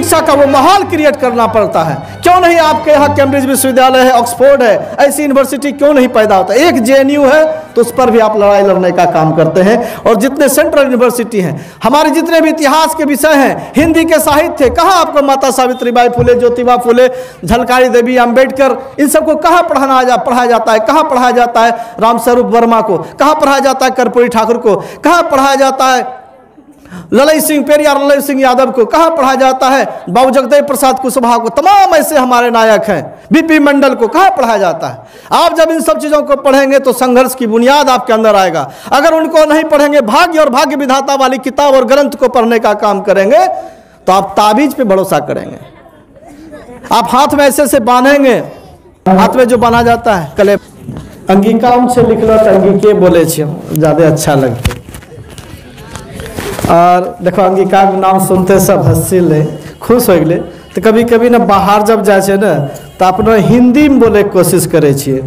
शिक्षा का वो माहौल क्रिएट करना पड़ता है। क्यों नहीं आपके यहाँ कैम्ब्रिज विश्वविद्यालय है, ऑक्सफोर्ड है, ऐसी यूनिवर्सिटी क्यों नहीं पैदा होता? एक JNU है तो उस पर भी आप लड़ाई लड़ने का काम करते हैं। और जितने सेंट्रल यूनिवर्सिटी हैं, हमारे जितने भी इतिहास के विषय हैं, हिंदी के साहित्य, कहाँ आपको माता सावित्रीबाई फुले, ज्योतिबा फुले, झलकारी देवी, अम्बेडकर, इन सबको कहाँ पढ़ाया जाता है? कहाँ पढ़ाया जाता है रामस्वरूप वर्मा को? कहाँ पढ़ाया जाता है कर्पूरी ठाकुर को? कहाँ पढ़ाया जाता है ललई सिंह पेरियार, ललई सिंह यादव को? कहाँ पढ़ाया जाता है बाबू जगदेव प्रसाद कुशवाहा को? तमाम ऐसे हमारे नायक हैं, BP मंडल को कहाँ पढ़ाया जाता है? आप जब इन सब चीज़ों को पढ़ेंगे तो संघर्ष की बुनियाद आपके अंदर आएगा। अगर उनको नहीं पढ़ेंगे, भाग्य और भाग्य विधाता वाली किताब और ग्रंथ को पढ़ने का काम करेंगे, तो आप ताबीज पे भरोसा करेंगे। आप हाथ में ऐसे से बांधेंगे, हाथ में जो बांधा जाता है कले अंगिका से लिखल तो अंगिके बोले ज़्यादा अच्छा लगता। और देखो अंगिका के नाम सुनते सब हंसी ले, खुश हो गए। तो कभी कभी ना बाहर जब जाए ना तो अपना हिंदी में बोले कोशिश करे छिए।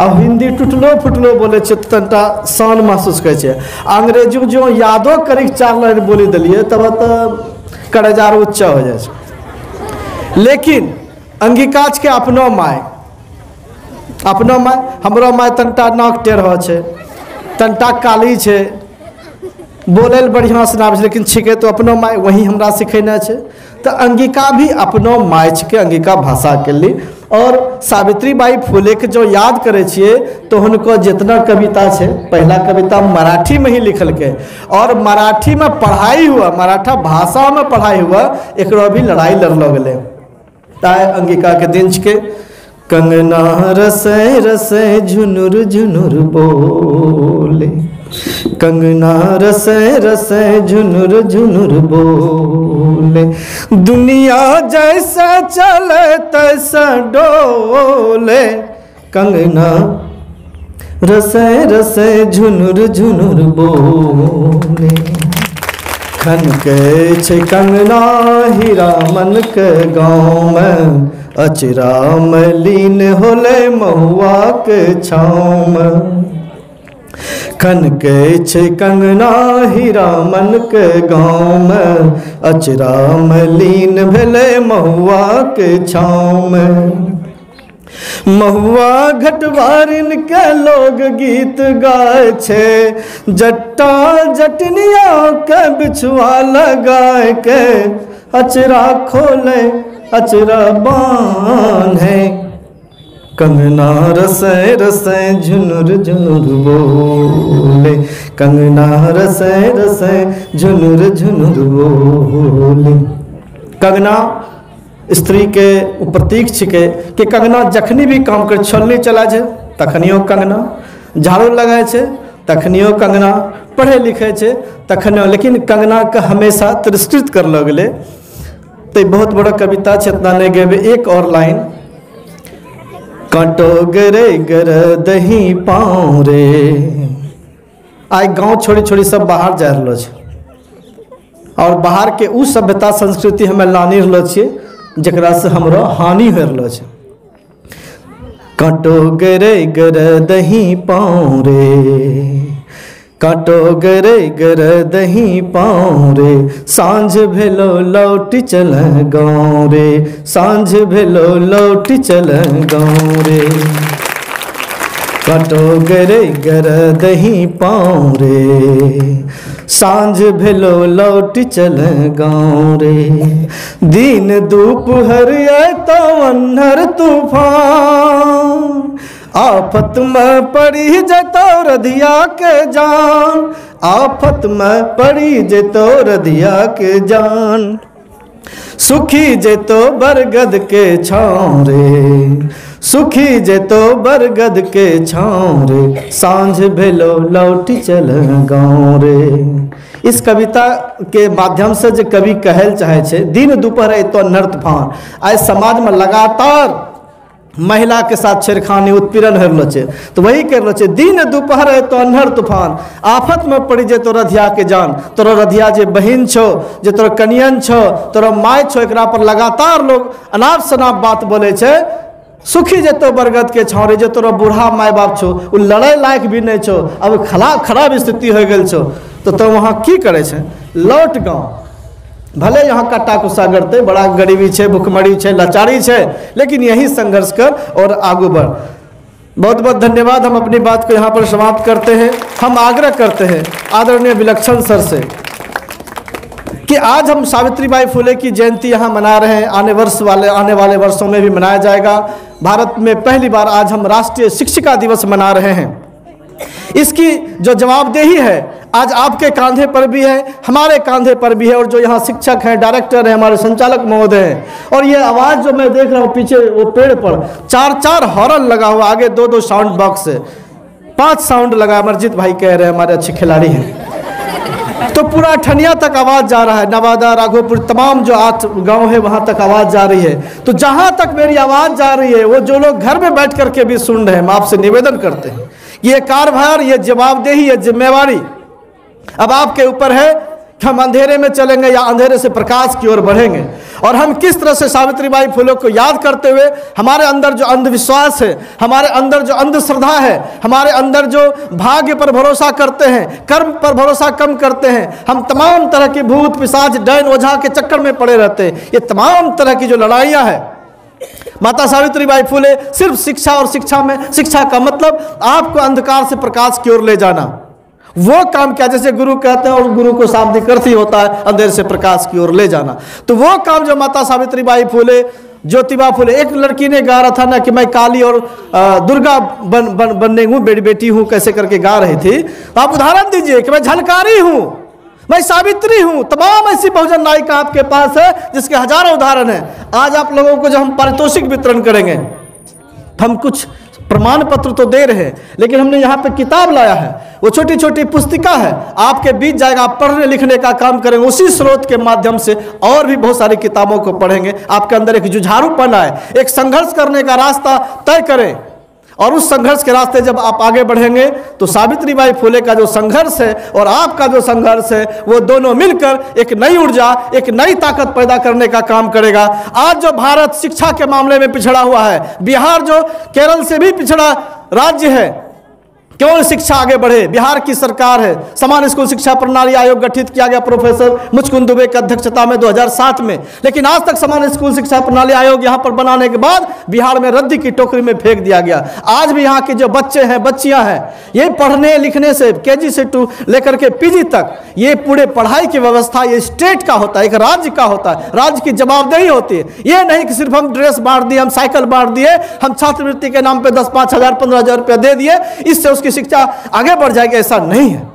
अब हिंदी टूटलो फुटलो बोले तो तनिटा शान महसूस करे छिए। अंग्रेजी जो यादो करी 4 लाइन बोली दिलिए तब तो करेजार उच्च हो जाए। लेकिन अंगिकाच के अपनो माय हमरो माय तनिटा नाक टेढ़ छे, तनिटा काली छे, बोले बढ़िया से ना, लेकिन छिके तो अपनो माय वही हमरा सिखेने छे। तो अंगिका भी अपनो माय के अंगिका भाषा के लिए। और सावित्रीबाई फुले के जो याद करे छिए तो उनको जितना कविता छे, पहला कविता मराठी में ही लिखल के, और मराठी में पढ़ाई हुआ, मराठा भाषा में पढ़ाई हुआ, एक भी लड़ाई लड़लो गले। ताय अंगिका के दिन के कंगना रसे रसे झुनुर झुनुर बोले, कंगना रसे रसे झुनुर झुनुर बोले, दुनिया जैसा चले तैसा डोले, कंगना रसे रसे झुनुर झुनुर बोले। खन के छे कंगना हीरा मन के गाँव में, अचरा में लीन होले महुआ के छाँव में। खन के छे कंगना हीरा मन के गाँव में, अचरा में लीन भेले महुआ के छाँव में। महुआ घटवारिन के लोग गीत गाय छे, जट्टा जटनिया के बिछुआ लगाए के, अचरा खोले अचरा बांधे, कंगना रसे रसे झुनुर झुनुर बोले, कंगना रसे रसे झुनुर झुनुर बोले। कंगना स्त्री के प्रतीक छिके कि कंगना जखनी भी काम कर, छोलनी चला छे तखनियो कंगना, झाड़ू लगाए छे तखनियो कंगना, पढ़े लिखे छे तखनियो। लेकिन कंगना का हमेशा तिरस्कृत कर लो गले। तो बहुत बड़ा कविता छे, इतना नहीं गेबे। एक और लाइन, कांटो गरे गर दही पाँव रे। आई गाँव छोड़ी छोड़ी सब बाहर जा रहा छे, और बाहर के उ सभ्यता संस्कृति हमें लानी रहा छे जकरा से हमरो हानि हो रहा है। कांटो गरे गर दही पाँव रे, कांटो गरे गर दही पाँव रे, सांझ भेलो लौटी चल गाँव रे, सांझ भेलो लौटी चल गाँव रे। कांटो गरे गर दही पाँव रे, सांझ भेलो लौटी चल गाँव रे। दिन दोपहर तो अन्हर तूफान, आफत में पड़ी जतो रधिया के जान, आफत में पड़ी जतो रधिया के जान। सुखी जेतो बरगद के छाँव रे, सुखी जेतो बरगद के छाँव रे, सांझ भेलो लौटी चल गाँव रे। इस कविता के माध्यम से जो कवि कहल चाहे छे, दिन दोपहर तो नर तूफान। आज समाज में लगातार महिला के साथ छेड़खानी उत्पीड़न हो रहा है, तो वही कर रहा है। दिन दोपहर है तो अन्हर तूफान, आफत में पड़ी जे तो रधिया के जान। तोरा रधिया जे बहन छो, जे तोरा कनियन छो, तोरा माय छो, एकरा पर लगातार लोग अनाप शनाप बात बोले छे। सुखी जे तो बरगद के छाँव रे, जे तोरा बूढ़ा माय बाप छो, उ लड़े लायक भी नहीं छो, अब खराब स्थिति हो गई छो, तो वहाँ की करे छे? लौट गाँव, भले यहाँ कट्टा कुस्सा करते, बड़ा गरीबी है, भुखमरी है, लाचारी है, लेकिन यही संघर्ष कर और आगे बढ़। बहुत बहुत धन्यवाद। हम अपनी बात को यहाँ पर समाप्त करते हैं। हम आग्रह करते हैं आदरणीय विलक्षण सर से कि आज हम सावित्रीबाई फुले की जयंती यहाँ मना रहे हैं, आने वाले वर्षों में भी मनाया जाएगा। भारत में पहली बार आज हम राष्ट्रीय शिक्षिका दिवस मना रहे हैं। इसकी जो जवाबदेही है आज आपके कांधे पर भी है, हमारे कांधे पर भी है, और जो यहाँ शिक्षक हैं, डायरेक्टर हैं, हमारे संचालक महोदय हैं। और ये आवाज़ जो मैं देख रहा हूँ पीछे वो पेड़ पर 4-4 हॉर्न लगा हुआ, आगे 2-2 साउंड बॉक्स है, 5 साउंड लगा। अमरजीत भाई कह रहे हैं हमारे अच्छे खिलाड़ी हैं। तो पूरा ठनिया तक आवाज़ जा रहा है, नवादा, राघोपुर, तमाम जो 8 गांव है वहाँ तक आवाज़ जा रही है। तो जहाँ तक मेरी आवाज़ जा रही है, वो जो लोग घर में बैठ करके भी सुन रहे हैं, हम आपसे निवेदन करते हैं, ये कार्यभार, ये जवाबदेही, ये जिम्मेवारी अब आपके ऊपर है कि हम अंधेरे में चलेंगे या अंधेरे से प्रकाश की ओर बढ़ेंगे। और हम किस तरह से सावित्रीबाई फुले को याद करते हुए हमारे अंदर जो अंधविश्वास है, हमारे अंदर जो अंधश्रद्धा है, हमारे अंदर जो भाग्य पर भरोसा करते हैं, कर्म पर भरोसा कम करते हैं, हम तमाम तरह के भूत पिशाच डैन ओझा के चक्कर में पड़े रहते हैं। ये तमाम तरह की जो लड़ाइयाँ हैं, माता सावित्रीबाई फुले सिर्फ शिक्षा और शिक्षा में, शिक्षा का मतलब आपको अंधकार से प्रकाश की ओर ले जाना, वो काम क्या, जैसे गुरु कहते हैं और गुरु को शाब्दिक अर्थ ही होता है अंधेरे से प्रकाश की ओर ले जाना। तो वो काम जो माता सावित्रीबाई फुले, ज्योतिबा फुले, एक लड़की ने गा रहा था ना कि मैं काली और दुर्गा बनने हूँ, बेटी हूँ, कैसे करके गा रही थी। तो आप उदाहरण दीजिए कि मैं झलकारी हूँ, मैं सावित्री हूँ। तमाम ऐसी बहुजन नायिका आपके पास है जिसके हजारों उदाहरण हैं। आज आप लोगों को जो हम पारितोषिक वितरण करेंगे, हम कुछ प्रमाण पत्र तो दे रहे हैं, लेकिन हमने यहाँ पे किताब लाया है, वो छोटी छोटी पुस्तिका है, आपके बीच जाएगा, आप पढ़ने लिखने का काम करेंगे, उसी स्रोत के माध्यम से और भी बहुत सारी किताबों को पढ़ेंगे। आपके अंदर एक जुझारूपन आए, एक संघर्ष करने का रास्ता तय करें, और उस संघर्ष के रास्ते जब आप आगे बढ़ेंगे तो सावित्रीबाई फुले का जो संघर्ष है और आपका जो संघर्ष है, वो दोनों मिलकर एक नई ऊर्जा, एक नई ताकत पैदा करने का काम करेगा। आज जो भारत शिक्षा के मामले में पिछड़ा हुआ है, बिहार जो केरल से भी पिछड़ा राज्य है, क्यों शिक्षा आगे बढ़े? बिहार की सरकार है, समान स्कूल शिक्षा प्रणाली आयोग गठित किया गया प्रोफेसर मुचकुंद दुबे की अध्यक्षता में 2007 में, लेकिन आज तक समान स्कूल शिक्षा प्रणाली आयोग यहाँ पर बनाने के बाद बिहार में रद्दी की टोकरी में फेंक दिया गया। आज भी यहाँ के जो बच्चे हैं, बच्चियाँ हैं, ये पढ़ने लिखने से KG से 2 लेकर के PG तक, ये पूरे पढ़ाई की व्यवस्था ये स्टेट का होता है, एक राज्य का होता है, राज्य की जवाबदेही होती है। ये नहीं कि सिर्फ हम ड्रेस बांट दिए, हम साइकिल बांट दिए, हम छात्रवृत्ति के नाम पे 10-5 हज़ार 15,000 रुपया दे दिए, इससे उसकी शिक्षा आगे बढ़ जाएगी, ऐसा नहीं है।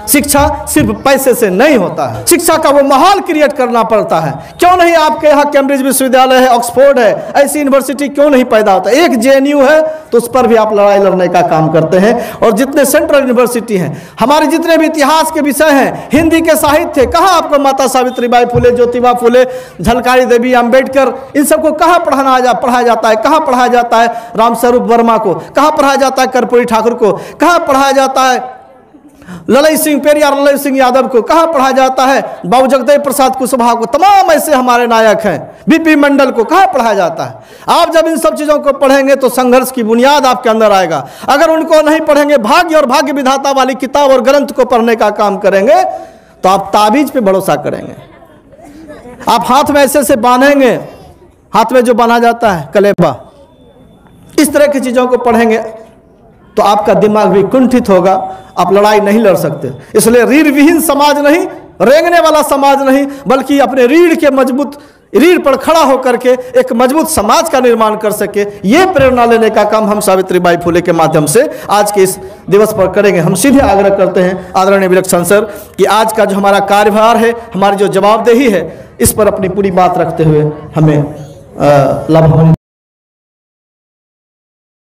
शिक्षा सिर्फ पैसे से नहीं होता है, शिक्षा का वो माहौल क्रिएट करना पड़ता है। क्यों नहीं आपके यहाँ कैम्ब्रिज विश्वविद्यालय है, ऑक्सफोर्ड है, ऐसी यूनिवर्सिटी क्यों नहीं पैदा होता? एक JNU है तो उस पर भी आप लड़ाई लड़ने का काम करते हैं। और जितने सेंट्रल यूनिवर्सिटी हैं, हमारे जितने भी इतिहास के विषय हैं, हिंदी के साहित्य, कहाँ आपको माता सावित्रीबाई फुले, ज्योतिबा फुले, झलकारी देवी, अम्बेडकर, इन सबको कहाँ पढ़ाया जाता है? कहाँ पढ़ाया जाता है रामस्वरूप वर्मा को? कहाँ पढ़ाया जाता है कर्पूरी ठाकुर को? कहाँ पढ़ाया जाता है ललई सिंह पेरियार, ललई सिंह यादव को? कहाँ पढ़ाया जाता है बाबू जगदेव प्रसाद कुशवाहा को? तमाम ऐसे हमारे नायक हैं, BP मंडल को कहाँ पढ़ाया जाता है? आप जब इन सब चीज़ों को पढ़ेंगे तो संघर्ष की बुनियाद आपके अंदर आएगा। अगर उनको नहीं पढ़ेंगे, भाग्य और भाग्य विधाता वाली किताब और ग्रंथ को पढ़ने का काम करेंगे, तो आप ताबीज पे भरोसा करेंगे। आप हाथ में ऐसे से बांधेंगे, हाथ में जो बांधा जाता है कलेबा, इस तरह की चीज़ों को पढ़ेंगे तो आपका दिमाग भी कुंठित होगा, आप लड़ाई नहीं लड़ सकते। इसलिए रीढ़ विहीन समाज नहीं, रेंगने वाला समाज नहीं, बल्कि अपने रीढ़ पर खड़ा होकर के एक मजबूत समाज का निर्माण कर सके, ये प्रेरणा लेने का काम हम सावित्रीबाई फुले के माध्यम से आज के इस दिवस पर करेंगे। हम सीधे आग्रह करते हैं आदरणीय विलक्षण सर कि आज का जो हमारा कार्यभार है, हमारी जो जवाबदेही है, इस पर अपनी पूरी बात रखते हुए हमें लाभान्वित